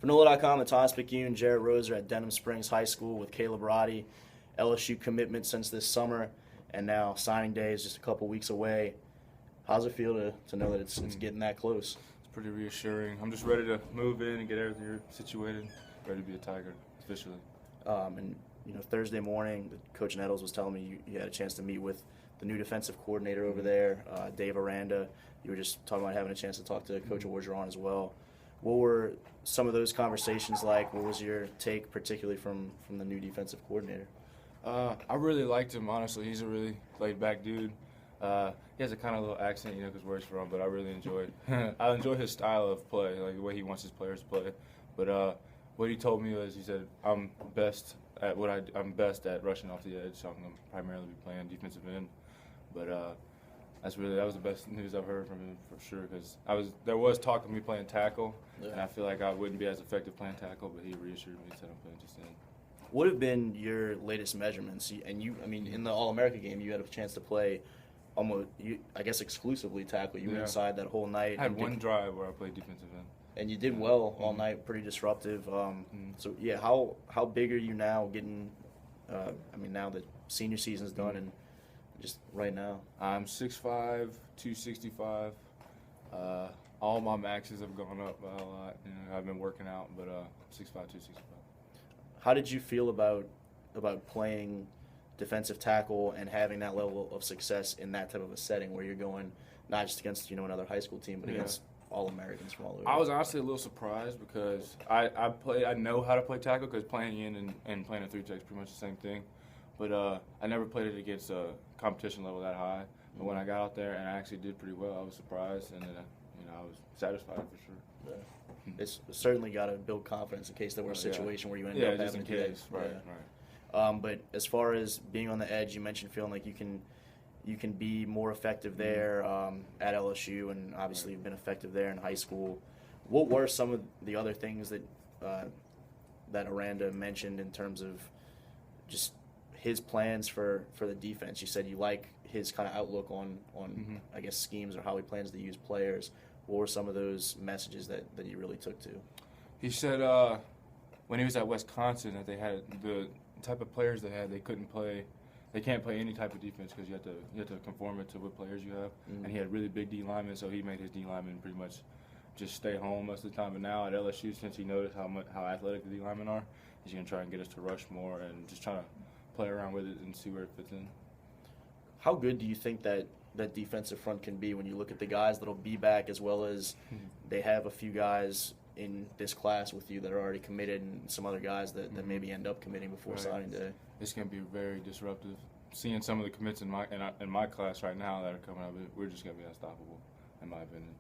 For NOLA.com, the Thomas Picayune, Jared Roser at Denham Springs High School with Caleb Roddy. LSU commitment since this summer, and now signing day is just a couple weeks away. How's it feel to know that it's getting that close? It's pretty reassuring. I'm just ready to move in and get everything situated, ready to be a Tiger officially. And Thursday morning, Coach Nettles was telling me you had a chance to meet with the new defensive coordinator over there, Dave Aranda. You were just talking about having a chance to talk to Coach Orgeron as well. What were some of those conversations like? What was your take, particularly from the new defensive coordinator? I really liked him, honestly. He's a really laid-back dude. He has a kind of little accent, because where he's from, but I really enjoy it. I enjoy his style of play, like the way he wants his players to play. But what he told me was, he said, I'm best at rushing off the edge, so I'm going to primarily be playing defensive end. But that was the best news I've heard from him for sure, because there was talk of me playing tackle, and I feel like I wouldn't be as effective playing tackle, but he reassured me and said I'm playing just end. What have been your latest measurements? And in the All-American game, you had a chance to play almost, I guess, exclusively tackle. You were inside that whole night. I had one drive where I played defensive end. And you did well all night, pretty disruptive. So, yeah, how big are you now getting, now that senior season's done and just right now? I'm 6'5", 265. All my maxes have gone up by a lot. I've been working out, but 6'5", 265. How did you feel about playing defensive tackle and having that level of success in that type of a setting where you're going not just against another high school team, but against All-Americans from all over? I was honestly a little surprised because I know how to play tackle because playing in and playing a 3-tech is pretty much the same thing. But I never played it against a competition level that high. But when I got out there and I actually did pretty well, I was surprised, and then I was satisfied for sure. Yeah. It's certainly got to build confidence in case there were a situation where you end up having to do that. Right. But as far as being on the edge, you mentioned feeling like you can be more effective there at LSU, and obviously you've been effective there in high school. What were some of the other things that Aranda mentioned in terms of just his plans for the defense? You said you like his kind of outlook on I guess, schemes or how he plans to use players. What were some of those messages that you really took to? He said when he was at Wisconsin that they had the type of players they had, they can't play any type of defense because you have to conform it to what players you have. And he had really big D linemen, so he made his D linemen pretty much just stay home most of the time. But now at LSU, since he noticed how athletic the D linemen are, he's going to try and get us to rush more and just try to play around with it and see where it fits in. How good do you think that defensive front can be when you look at the guys that'll be back, as well as they have a few guys in this class with you that are already committed and some other guys that maybe end up committing before signing day? It's going to be very disruptive. Seeing some of the commits in my class right now that are coming up, we're just going to be unstoppable, in my opinion.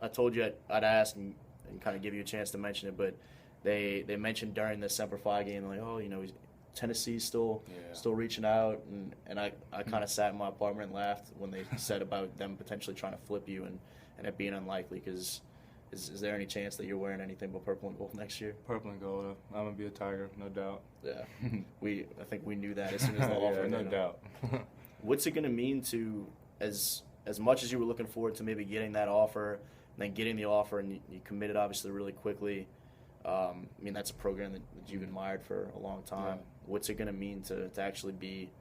I told you I'd ask and kind of give you a chance to mention it, but they mentioned during the Semper Fi game, like, Tennessee's still reaching out, and I kind of sat in my apartment and laughed when they said about them potentially trying to flip you and it being unlikely. Because is there any chance that you're wearing anything but purple and gold next year? Purple and gold. I'm gonna be a Tiger, no doubt. Yeah, I think we knew that as soon as the offer. No doubt. What's it gonna mean to as much as you were looking forward to maybe getting that offer, and then getting the offer, and you committed obviously really quickly? That's a program that you've admired for a long time. Yeah. What's it going to mean to actually be,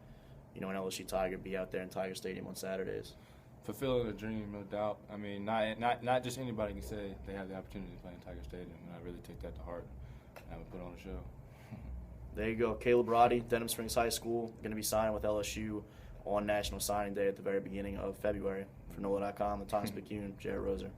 an LSU Tiger, be out there in Tiger Stadium on Saturdays? Fulfilling a dream, no doubt. Not just anybody can say they have the opportunity to play in Tiger Stadium, and I really take that to heart. And I would put on a show. There you go. Caleb Roddy, Denham Springs High School, going to be signing with LSU on National Signing Day at the very beginning of February. For NOLA.com, the Thomas Picayune, Jared Roser.